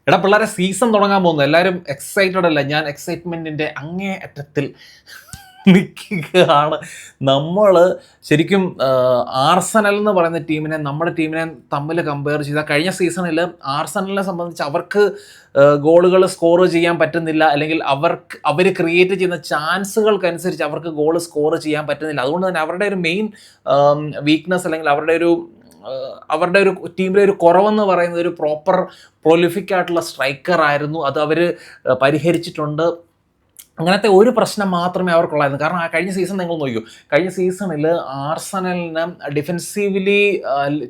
എടാ പിള്ളേരെ, സീസൺ തുടങ്ങാൻ പോകുന്നു. എല്ലാവരും എക്സൈറ്റഡ് അല്ല? ഞാൻ എക്സൈറ്റ്മെന്റിന്റെ അങ്ങേ അറ്റത്തിൽ നിൽക്കുകയാണ്. നമ്മൾ ശരിക്കും ആർസനൽ എന്ന് പറയുന്ന ടീമിനെ, നമ്മുടെ ടീമിനെ തമ്മിൽ കമ്പയർ ചെയ്താൽ കഴിഞ്ഞ സീസണിൽ ആർസനലിനെ സംബന്ധിച്ച് അവർക്ക് ഗോളുകൾ സ്കോർ ചെയ്യാൻ പറ്റുന്നില്ല, അല്ലെങ്കിൽ അവർ ക്രിയേറ്റ് ചെയ്യുന്ന ചാൻസുകൾക്കനുസരിച്ച് അവർക്ക് ഗോൾ സ്കോർ ചെയ്യാൻ പറ്റുന്നില്ല. അതുകൊണ്ട് തന്നെ അവരുടെ ഒരു മെയിൻ വീക്ക്നെസ്, അല്ലെങ്കിൽ അവരുടെ ഒരു ടീമിലെ ഒരു കുറവെന്ന് പറയുന്നത് ഒരു പ്രോപ്പർ പ്രൊലിഫിക് ആയിട്ടുള്ള സ്ട്രൈക്കർ ആയിരുന്നു. അത് അവർ പരിഹരിച്ചിട്ടുണ്ട്. അങ്ങനത്തെ ഒരു പ്രശ്നം മാത്രമേ അവർക്കുള്ളായിരുന്നു. കാരണം കഴിഞ്ഞ സീസൺ നിങ്ങൾ നോക്കൂ, കഴിഞ്ഞ സീസണിൽ ആർസനലിന് ഡിഫെൻസീവ്ലി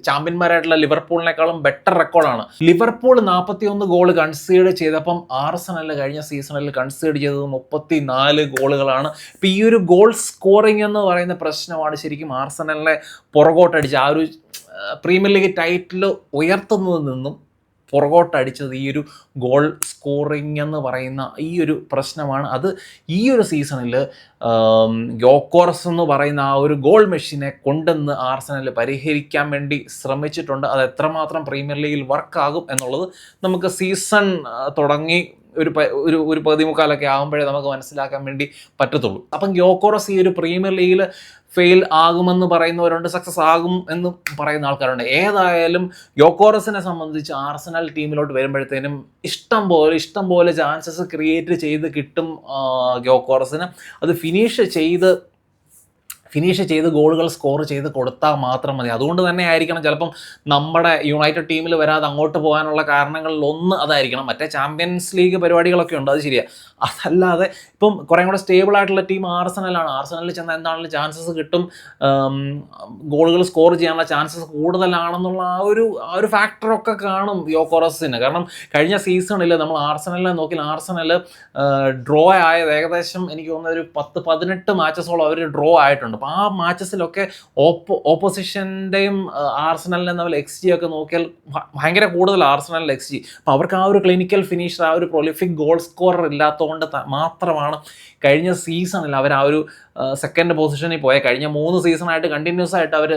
ചാമ്പ്യന്മാരായിട്ടുള്ള ലിവർപൂളിനേക്കാളും ബെറ്റർ റെക്കോർഡാണ്. ലിവർപൂൾ 41 ഗോൾ കൺസീഡ് ചെയ്തപ്പം ആർസനൽ കഴിഞ്ഞ സീസണിൽ കൺസീഡ് ചെയ്തത് 34 ഗോളുകളാണ്. ഇപ്പം ഈ ഒരു ഗോൾ സ്കോറിംഗ് എന്ന് പറയുന്ന പ്രശ്നമാണ് ശരിക്കും ആർസനലിനെ പുറകോട്ടടിച്ച് ആ ഒരു പ്രീമിയർ ലീഗ് ടൈറ്റിൽ ഉയർത്തുന്നതിൽ നിന്നും പുറകോട്ടടിച്ചത് ഈ ഒരു ഗോൾ സ്കോറിംഗ് എന്ന് പറയുന്ന ഈ ഒരു പ്രശ്നമാണ്. അത് ഈ ഒരു സീസണിൽ ഗ്യോക്കോറസ് എന്ന് പറയുന്ന ആ ഒരു ഗോൾ മെഷീനെ കൊണ്ടുവന്ന് ആർസനൽ പരിഹരിക്കാൻ വേണ്ടി ശ്രമിച്ചിട്ടുണ്ട്. അത് എത്രമാത്രം പ്രീമിയർ ലീഗിൽ വർക്കാകും എന്നുള്ളത് നമുക്ക് സീസൺ തുടങ്ങി ഒരു പതിമുക്കാലൊക്കെ ആകുമ്പോഴേ നമുക്ക് മനസ്സിലാക്കാൻ വേണ്ടി പറ്റത്തുള്ളൂ. അപ്പം ഗ്യോക്കോറസ് ഈ ഒരു പ്രീമിയർ ലീഗിൽ ഫെയിൽ ആകുമെന്ന് പറയുന്നവരുണ്ട്, സക്സസ് ആകും എന്ന് പറയുന്ന ആൾക്കാരുണ്ട്. ഏതായാലും ഗ്യോക്കോറസിനെ സംബന്ധിച്ച് ആർസനൽ ടീമിലോട്ട് വരുമ്പോഴത്തേനും ഇഷ്ടം പോലെ ചാൻസസ് ക്രിയേറ്റ് ചെയ്ത് കിട്ടും ഗ്യോക്കോറസിന്. അത് ഫിനിഷ് ചെയ്ത് ഗോളുകൾ സ്കോർ ചെയ്ത് കൊടുത്താൽ മാത്രം മതി. അതുകൊണ്ട് തന്നെ ആയിരിക്കണം ചിലപ്പം നമ്മുടെ യുണൈറ്റഡ് ടീമിൽ വരാതെ അങ്ങോട്ട് പോകാനുള്ള കാരണങ്ങളിൽ ഒന്ന് അതായിരിക്കണം. മറ്റേ ചാമ്പ്യൻസ് ലീഗ് പരിപാടികളൊക്കെ ഉണ്ട്, അത് ശരിയാണ്. അതല്ലാതെ ഇപ്പം കുറേ കൂടെ സ്റ്റേബിൾ ആയിട്ടുള്ള ടീം ആർസനലാണ്. ആർസനലിൽ ചെന്നാൽ എന്താണെങ്കിലും ചാൻസസ് കിട്ടും, ഗോളുകൾ സ്കോർ ചെയ്യാനുള്ള ചാൻസസ് കൂടുതലാണെന്നുള്ള ആ ഒരു ഫാക്ടറൊക്കെ കാണും ഗ്യോക്കോറസിന്. കാരണം കഴിഞ്ഞ സീസണിൽ നമ്മൾ ആർസനലിനെ നോക്കി, ആർസനൽ ഡ്രോ ആയത് ഏകദേശം എനിക്ക് തോന്നുന്ന ഒരു 10-18 മാച്ചസോളം അവർ ഡ്രോ ആയിട്ടുണ്ട്. അപ്പോൾ ആ മാച്ചസിലൊക്കെ ഓപ്പോസിഷൻ്റെയും ആർസനലിനെ നമ്മൾ XG ഒക്കെ നോക്കിയാൽ ഭയങ്കര കൂടുതൽ ആർസനലിൽ XG. അപ്പോൾ അവർക്ക് ആ ഒരു ക്ലിനിക്കൽ ഫിനിഷർ, ആ ഒരു പ്രൊലിഫിക് ഗോൾ സ്കോറർ ഇല്ലാത്തതുകൊണ്ട് മാത്രമാണ് കഴിഞ്ഞ സീസണിൽ അവർ ആ ഒരു സെക്കൻഡ് പൊസിഷനിൽ പോയ. കഴിഞ്ഞ 3 സീസണായിട്ട് കണ്ടിന്യൂസ് ആയിട്ട് അവർ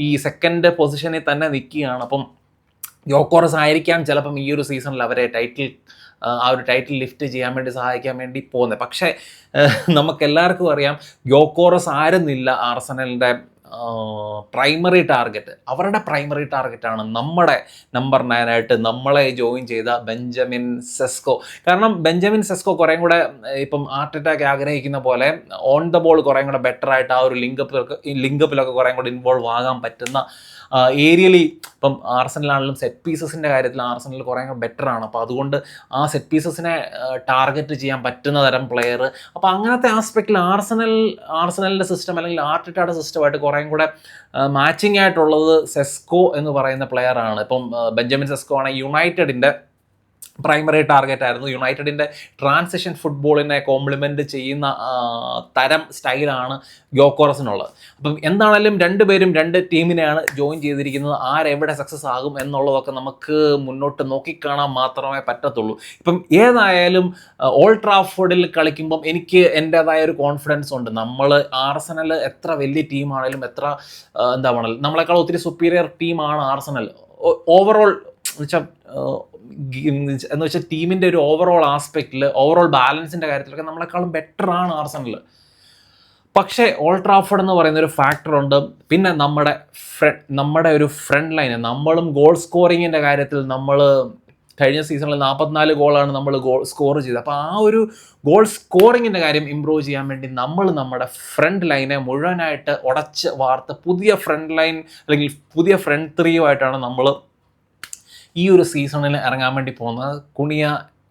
ഈ സെക്കൻഡ് പൊസിഷനിൽ തന്നെ നിൽക്കുകയാണ്. അപ്പം ഗ്യോക്കോറസ് ആയിരിക്കാം ചിലപ്പം ഈ ഒരു സീസണിൽ അവരെ ആ ഒരു ടൈറ്റിൽ ലിഫ്റ്റ് ചെയ്യാൻ വേണ്ടി സഹായിക്കാൻ വേണ്ടി പോകുന്നത്. പക്ഷേ നമുക്കെല്ലാവർക്കും അറിയാം ഗ്യോക്കോറസ് ആയിരുന്നില്ല ആർസനലിൻ്റെ പ്രൈമറി ടാർഗറ്റ്. അവരുടെ പ്രൈമറി ടാർഗറ്റാണ് നമ്മുടെ നമ്പർ 9 നമ്മളെ ജോയിൻ ചെയ്ത ബെഞ്ചമിൻ സെസ്കോ. കാരണം ബെഞ്ചമിൻ സെസ്കോ കുറേ കൂടെ ഇപ്പം ആർട്ടറ്റാക്ക് ആഗ്രഹിക്കുന്ന പോലെ ഓൺ ദ ബോൾ കുറേ കൂടെ ബെറ്റർ ആയിട്ട് ആ ഒരു ലിങ്കപ്പിലൊക്കെ കുറേ കൂടെ ഇൻവോൾവ് ആകാൻ പറ്റുന്ന, ഏരിയലി ഇപ്പം ആർസനലാണെങ്കിലും സെറ്റ് പീസസിൻ്റെ കാര്യത്തിൽ ആർസനൽ കുറേ ബെറ്ററാണ്. അപ്പോൾ അതുകൊണ്ട് ആ സെറ്റ് പീസസിനെ ടാർഗറ്റ് ചെയ്യാൻ പറ്റുന്ന തരം പ്ലെയർ. അപ്പോൾ അങ്ങനത്തെ ആസ്പെക്റ്റിൽ ആർസനലിൻ്റെ സിസ്റ്റം അല്ലെങ്കിൽ ആർട്ടറ്റയുടെ സിസ്റ്റമായിട്ട് കുറേ കൂടെ മാച്ചിങ് ആയിട്ടുള്ളത് സെസ്കോ എന്ന് പറയുന്ന പ്ലെയറാണ്. ഇപ്പം ബെഞ്ചമിൻ സെസ്കോ ആണ് യുണൈറ്റഡിൻ്റെ പ്രൈമറി ടാർഗറ്റ് ആയിരുന്നു. യുണൈറ്റഡിൻ്റെ ട്രാൻസിഷൻ ഫുട്ബോളിനെ കോംപ്ലിമെൻ്റ് ചെയ്യുന്ന തരം സ്റ്റൈലാണ് ഗ്യോക്കോറസിനുള്ളത്. അപ്പം എന്താണെങ്കിലും രണ്ടുപേരും രണ്ട് ടീമിനെയാണ് ജോയിൻ ചെയ്തിരിക്കുന്നത്. ആരെവിടെ സക്സസ് ആകും എന്നുള്ളതൊക്കെ നമുക്ക് മുന്നോട്ട് നോക്കിക്കാണാൻ മാത്രമേ പറ്റത്തുള്ളൂ. ഇപ്പം ഏതായാലും ഓൾഡ് ട്രാഫോർഡിൽ കളിക്കുമ്പം എനിക്ക് എൻ്റേതായ ഒരു കോൺഫിഡൻസ് ഉണ്ട്. നമ്മൾ ആർസനൽ എത്ര വലിയ ടീമാണെങ്കിലും, എത്ര നമ്മളെക്കാൾ ഒത്തിരി സുപ്പീരിയർ ടീമാണ് ആർസനൽ ഓവറോൾ എന്ന് വെച്ചാൽ ടീമിൻ്റെ ഒരു ഓവറോൾ ആസ്പെക്റ്റിൽ, ഓവറോൾ ബാലൻസിൻ്റെ കാര്യത്തിലൊക്കെ നമ്മളെക്കാളും ബെറ്ററാണ് ആർസനൽ. പക്ഷേ ഓൾഡ് ട്രാഫോർഡ് എന്ന് പറയുന്ന ഒരു ഫാക്ടറുണ്ട്. പിന്നെ നമ്മുടെ ഒരു ഫ്രണ്ട് ലൈന്, നമ്മളും ഗോൾ സ്കോറിങ്ങിൻ്റെ കാര്യത്തിൽ നമ്മൾ കഴിഞ്ഞ സീസണിൽ 44 ഗോളാണ് നമ്മൾ സ്കോർ ചെയ്തത്. അപ്പോൾ ആ ഒരു ഗോൾ സ്കോറിങ്ങിൻ്റെ കാര്യം ഇമ്പ്രൂവ് ചെയ്യാൻ വേണ്ടി നമ്മുടെ ഫ്രണ്ട് ലൈനെ മുഴുവനായിട്ട് ഉടച്ച് വാർത്ത് പുതിയ ഫ്രണ്ട് ലൈൻ അല്ലെങ്കിൽ പുതിയ ഫ്രണ്ട് ത്രീയുമായിട്ടാണ് നമ്മൾ ഈ ഒരു സീസണിൽ ഇറങ്ങാൻ വേണ്ടി പോകുന്നത്. കുണിയ,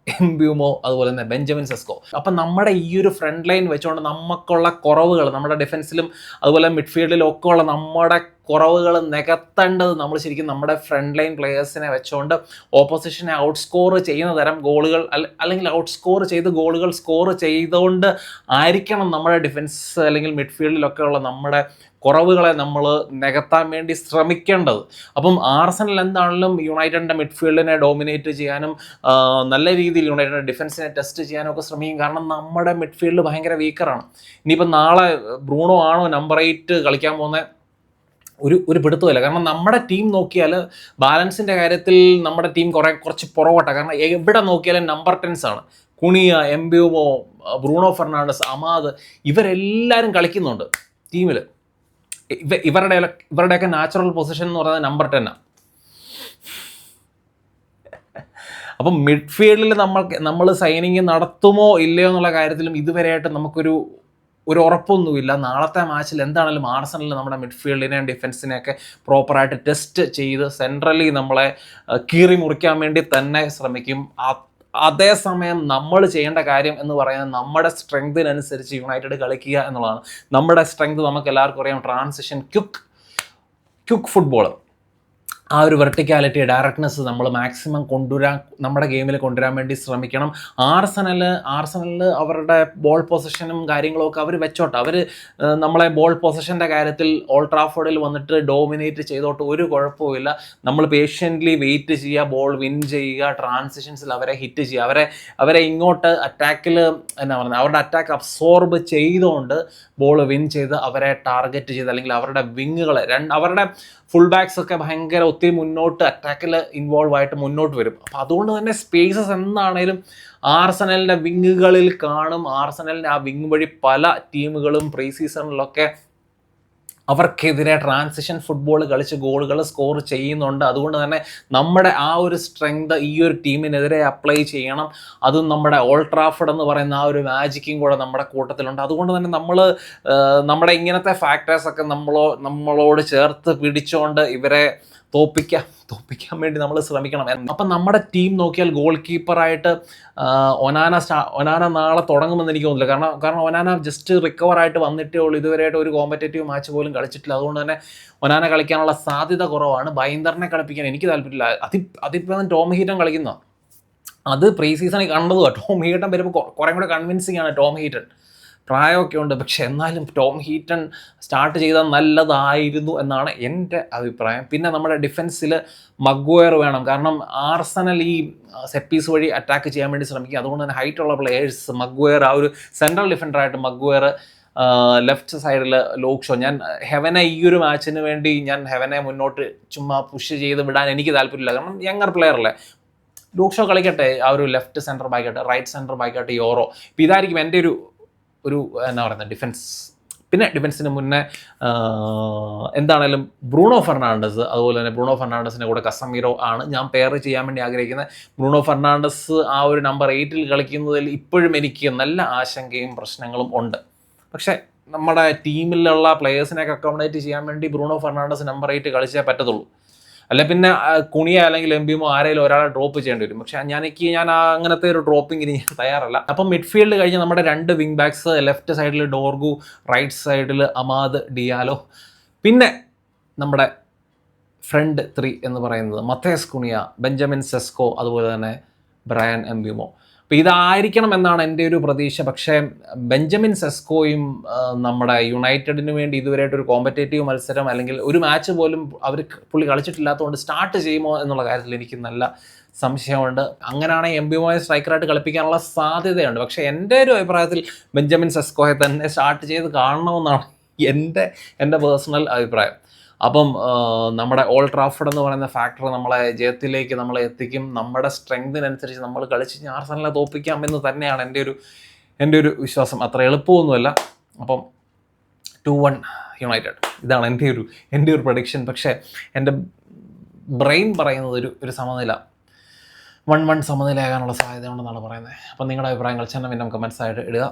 എംബ്യൂമോ, അതുപോലെ തന്നെ ബെഞ്ചമിൻ സെസ്കോ. അപ്പം നമ്മുടെ ഈ ഒരു ഫ്രണ്ട് ലൈൻ വെച്ചുകൊണ്ട് നമുക്കുള്ള കുറവുകൾ, നമ്മുടെ ഡിഫൻസിലും അതുപോലെ മിഡ്ഫീൽഡിലും ഒക്കെ ഉള്ള നമ്മുടെ കുറവുകൾ നികത്തേണ്ടത് നമ്മൾ ശരിക്കും നമ്മുടെ ഫ്രണ്ട് ലൈൻ പ്ലെയേഴ്സിനെ വെച്ചുകൊണ്ട് ഓപ്പോസിഷനെ ഔട്ട് സ്കോർ ചെയ്യുന്ന തരം ഗോളുകൾ അല്ലെങ്കിൽ ഔട്ട് സ്കോർ ചെയ്ത് ഗോളുകൾ സ്കോർ ചെയ്തുകൊണ്ട് ആയിരിക്കണം നമ്മുടെ ഡിഫൻസ് അല്ലെങ്കിൽ മിഡ്ഫീൽഡിലൊക്കെ ഉള്ള നമ്മുടെ കുറവുകളെ നമ്മൾ നികത്താൻ വേണ്ടി ശ്രമിക്കേണ്ടത്. അപ്പം ആർസനൽ എന്താണെങ്കിലും യുണൈറ്റഡിൻ്റെ മിഡ്ഫീൽഡിനെ ഡോമിനേറ്റ് ചെയ്യാനും നല്ല രീതിയിൽ യുണൈറ്റഡിൻ്റെ ഡിഫൻസിനെ ടെസ്റ്റ് ചെയ്യാനും ഒക്കെ ശ്രമിക്കും. കാരണം നമ്മുടെ മിഡ്ഫീൽഡ് ഭയങ്കര വീക്കറാണ്. ഇനിയിപ്പം നാളെ ബ്രൂണോ ആണോ നമ്പർ 8 കളിക്കാൻ പോകുന്നത് ഒരു പിടുത്തമില്ല. കാരണം നമ്മുടെ ടീം നോക്കിയാൽ ബാലൻസിൻ്റെ കാര്യത്തിൽ നമ്മുടെ ടീം കുറച്ച് പുറകോട്ടാണ്. കാരണം എവിടെ നോക്കിയാലും നമ്പർ 10s ആണ്. Kuniya, Mbeumo, Bruno Fernandes, Amad, ഇവരെല്ലാവരും കളിക്കുന്നുണ്ട് ടീമിൽ. ഇവരുടെയൊക്കെ നാച്ചുറൽ പൊസിഷൻ എന്ന് പറയുന്നത് നമ്പർ 10 ആണ്. അപ്പം മിഡ്ഫീൽഡിൽ നമ്മൾ സൈനിങ് നടത്തുമോ ഇല്ലയോ എന്നുള്ള കാര്യത്തിലും ഇതുവരെയായിട്ട് നമുക്കൊരു ഉറപ്പൊന്നുമില്ല. നാളത്തെ മാച്ചിൽ എന്താണെങ്കിലും ആർസണലിൽ നമ്മുടെ മിഡ്ഫീൽഡിനെയും ഡിഫൻസിനെയൊക്കെ പ്രോപ്പറായിട്ട് ടെസ്റ്റ് ചെയ്ത് സെൻട്രലി നമ്മളെ കീറി മുറിക്കാൻ വേണ്ടി തന്നെ ശ്രമിക്കും. അതേസമയം നമ്മൾ ചെയ്യേണ്ട കാര്യം എന്ന് പറയുന്നത് നമ്മുടെ സ്ട്രെങ്തിനനുസരിച്ച് യുണൈറ്റഡ് കളിക്കുക എന്നുള്ളതാണ്. നമ്മുടെ സ്ട്രെങ്ത് നമുക്ക് എല്ലാവർക്കും അറിയാം, ട്രാൻസിഷൻ, ക്വിക്ക് ഫുട്ബോൾ, ആ ഒരു വെർട്ടിക്കാലിറ്റി, ഡയറക്ട്നെസ് നമ്മൾ മാക്സിമം നമ്മുടെ ഗെയിമിൽ കൊണ്ടുവരാൻ വേണ്ടി ശ്രമിക്കണം. ആർസണലിൽ അവരുടെ ബോൾ പൊസിഷനും കാര്യങ്ങളും ഒക്കെ അവർ വെച്ചോട്ടെ. അവർ നമ്മളെ ബോൾ പൊസിഷൻ്റെ കാര്യത്തിൽ ഓൾഡ് ട്രാഫോർഡിൽ വന്നിട്ട് ഡോമിനേറ്റ് ചെയ്തോട്ട് ഒരു കുഴപ്പമില്ല. നമ്മൾ പേഷ്യൻ്റ്ലി വെയിറ്റ് ചെയ്യുക, ബോൾ വിൻ ചെയ്യുക, ട്രാൻസിഷൻസിൽ അവരെ ഹിറ്റ് ചെയ്യുക, അവരെ ഇങ്ങോട്ട് അറ്റാക്കിൽ എന്നാ പറയുന്നത്, അവരുടെ അറ്റാക്ക് അബ്സോർബ് ചെയ്തുകൊണ്ട് ബോൾ വിൻ ചെയ്ത് അവരെ ടാർഗറ്റ് ചെയ്ത്, അല്ലെങ്കിൽ അവരുടെ വിങ്ങുകളെ അവരുടെ ഫുൾ ബാക്സ് ഒക്കെ ഭയങ്കര ഒത്തിരി മുന്നോട്ട് അറ്റാക്കിൽ ഇൻവോൾവ് ആയിട്ട് മുന്നോട്ട് വരും. അപ്പോൾ അതുകൊണ്ട് തന്നെ സ്പേസസ് എന്താണേലും ആർസണലിൻ്റെ വിങ്ങുകളിൽ കാണും. ആർസണലിൻ്റെ ആ വിങ് വഴി പല ടീമുകളും പ്രീ സീസണിലൊക്കെ അവർക്കെതിരെ ട്രാൻസിഷൻ ഫുട്ബോൾ കളിച്ച് ഗോളുകൾ സ്കോർ ചെയ്യുന്നുണ്ട്. അതുകൊണ്ട് തന്നെ നമ്മുടെ ആ ഒരു സ്ട്രെങ്ത് ഈ ഒരു ടീമിനെതിരെ അപ്ലൈ ചെയ്യണം. അതും നമ്മുടെ ഓൾഡ് ട്രാഫോർഡ് എന്ന് പറയുന്ന ആ ഒരു മാജിക്കും കൂടെ നമ്മുടെ കൂട്ടത്തിലുണ്ട്. അതുകൊണ്ട് തന്നെ നമ്മുടെ ഇങ്ങനത്തെ ഫാക്ടേഴ്സൊക്കെ നമ്മളോട് ചേർത്ത് പിടിച്ചുകൊണ്ട് ഇവരെ തോപ്പിക്കാൻ വേണ്ടി നമ്മൾ ശ്രമിക്കണം. അപ്പം നമ്മുടെ ടീം നോക്കിയാൽ ഗോൾ കീപ്പറായിട്ട് ഒനാന നാളെ തുടങ്ങുമെന്ന് എനിക്ക് തോന്നുന്നില്ല. കാരണം ഒനാന ജസ്റ്റ് റിക്കവറായിട്ട് വന്നിട്ടേ ഉള്ളൂ. ഇതുവരെയായിട്ട് ഒരു കോമ്പറ്റേറ്റീവ് മാച്ച് പോലും കളിച്ചിട്ടില്ല. അതുകൊണ്ട് തന്നെ ഒനാന കളിക്കാനുള്ള സാധ്യത കുറവാണ്. ബൈന്ദറിനെ കളിപ്പിക്കാൻ എനിക്ക് താല്പര്യമില്ല. അതിപ്പോൾ ടോം ഹീറ്റൺ കളിക്കുന്ന അത് പ്രീ സീസണിൽ കണ്ടതുമാണ്. ടോം ഹീറ്റൺ വരുമ്പോൾ കുറേ കൂടെ കൺവിൻസിങ് ആണ് ടോം ഹീറ്റൺ. പ്രായമൊക്കെ ഉണ്ട്, പക്ഷെ എന്നാലും ടോം ഹീറ്റൺ സ്റ്റാർട്ട് ചെയ്താൽ നല്ലതായിരുന്നു എന്നാണ് എൻ്റെ അഭിപ്രായം. പിന്നെ നമ്മുടെ ഡിഫൻസിൽ മഗ്വയർ വേണം. കാരണം ആർസണൽ ഈ സെറ്റ് പീസ് വഴി അറ്റാക്ക് ചെയ്യാൻ വേണ്ടി ശ്രമിക്കുക. അതുകൊണ്ട് തന്നെ ഹൈറ്റുള്ള പ്ലെയേഴ്സ്, മഗ്വയർ, ആ ഒരു സെൻട്രൽ ഡിഫൻഡറായിട്ട് മഗ്വയർ, ലെഫ്റ്റ് സൈഡിൽ ലോക്ഷോ. ഞാൻ ഹെവനെ ഈ ഒരു മാച്ചിന് വേണ്ടി ഹെവനെ മുന്നോട്ട് ചുമ്മാ പുഷ് ചെയ്ത് വിടാൻ എനിക്ക് താല്പര്യമില്ല. കാരണം യങ്ങർ പ്ലെയർ അല്ലേ, ലോക്ഷോ കളിക്കട്ടെ ആ ഒരു ലെഫ്റ്റ് സെൻറ്റർ ബാക്കായിട്ട്, റൈറ്റ് സെൻറ്റർ ബാക്കായിട്ട് യോറോ. ഇപ്പോൾ ഇതായിരിക്കും എൻ്റെ ഒരു എന്നാ പറയുന്നത് ഡിഫൻസ്. പിന്നെ ഡിഫൻസിന് മുന്നേ എന്താണേലും ബ്രൂണോ ഫെർണാണ്ടസ്, അതുപോലെ തന്നെ ബ്രൂണോ ഫെർണാണ്ടസിൻ്റെ കൂടെ കസമീറോ ആണ് ഞാൻ പെയർ ചെയ്യാൻ വേണ്ടി ആഗ്രഹിക്കുന്നത്. ബ്രൂണോ ഫെർണാണ്ടസ് ആ ഒരു നമ്പർ 8 കളിക്കുന്നതിൽ ഇപ്പോഴും എനിക്ക് നല്ല ആശങ്കയും പ്രശ്നങ്ങളും ഉണ്ട്. പക്ഷേ നമ്മുടെ ടീമിലുള്ള പ്ലെയേഴ്സിനെയൊക്കെ അക്കോമഡേറ്റ് ചെയ്യാൻ വേണ്ടി ബ്രൂണോ ഫെർണാണ്ടസ് നമ്പർ 8 കളിച്ചേ പറ്റത്തുള്ളൂ. അല്ലെ പിന്നെ കുണിയ അല്ലെങ്കിൽ എംബ്യൂമോ ആരെങ്കിലും ഒരാളെ ഡ്രോപ്പ് ചെയ്യേണ്ടി വരും. പക്ഷെ ഞാൻ അങ്ങനത്തെ ഒരു ഡ്രോപ്പിങ്ങിന് ഞാൻ തയ്യാറല്ല. അപ്പം മിഡ്ഫീൽഡ് കഴിഞ്ഞ് നമ്മുടെ 2 വിങ് ബാക്സ്, ലെഫ്റ്റ് സൈഡിൽ ഡോർഗു, റൈറ്റ് സൈഡിൽ അമാദ് ഡിയാലോ, പിന്നെ നമ്മുടെ ഫ്രണ്ട് 3 എന്ന് പറയുന്നത് മത്തേസ് കുണിയ, ബെഞ്ചമിൻ സെസ്കോ, അതുപോലെ തന്നെ ബ്രയൻ എംബ്യൂമോ. അപ്പോൾ ഇതായിരിക്കണം എന്നാണ് എൻ്റെ ഒരു പ്രതീക്ഷ. പക്ഷേ ബെഞ്ചമിൻ സെസ്കോയും നമ്മുടെ യുണൈറ്റഡിന് വേണ്ടി ഇതുവരെയായിട്ടൊരു കോമ്പറ്റേറ്റീവ് മത്സരം അല്ലെങ്കിൽ ഒരു മാച്ച് പോലും പുള്ളി കളിച്ചിട്ടില്ലാത്തതുകൊണ്ട് സ്റ്റാർട്ട് ചെയ്യുമോ എന്നുള്ള കാര്യത്തിൽ എനിക്ക് നല്ല സംശയമുണ്ട്. അങ്ങനെയാണെങ്കിൽ എംബ്യൂമോയെ സ്ട്രൈക്കറായിട്ട് കളിപ്പിക്കാനുള്ള സാധ്യതയുണ്ട്. പക്ഷേ എൻ്റെ ഒരു അഭിപ്രായത്തിൽ ബെഞ്ചമിൻ സെസ്കോയെ തന്നെ സ്റ്റാർട്ട് ചെയ്ത് കാണണമെന്നാണ് എൻ്റെ പേഴ്സണൽ അഭിപ്രായം. അപ്പം നമ്മുടെ ഓൾഡ് ട്രാഫോർഡ് എന്ന് പറയുന്ന ഫാക്ടർ നമ്മളെ ജയത്തിലേക്ക് നമ്മളെ എത്തിക്കും. നമ്മുടെ സ്ട്രെങ്തിനനുസരിച്ച് നമ്മൾ കളിച്ച് ആർസണലിനെ തോൽപ്പിക്കാം എന്ന് തന്നെയാണ് എൻ്റെ ഒരു വിശ്വാസം. അത്ര എളുപ്പമൊന്നുമല്ല. അപ്പം 2-1 യുണൈറ്റഡ്, ഇതാണ് എൻ്റെ ഒരു പ്രഡിക്ഷൻ. പക്ഷേ എൻ്റെ ബ്രെയിൻ പറയുന്നത് ഒരു സമനില, 1-1 സമനിലയാകാനുള്ള സാധ്യത ഉണ്ടെന്നാണ് പറയുന്നത്. അപ്പം നിങ്ങളുടെ അഭിപ്രായങ്ങൾ ചാനൽ കമൻസ് ആയിട്ട് ഇടുക.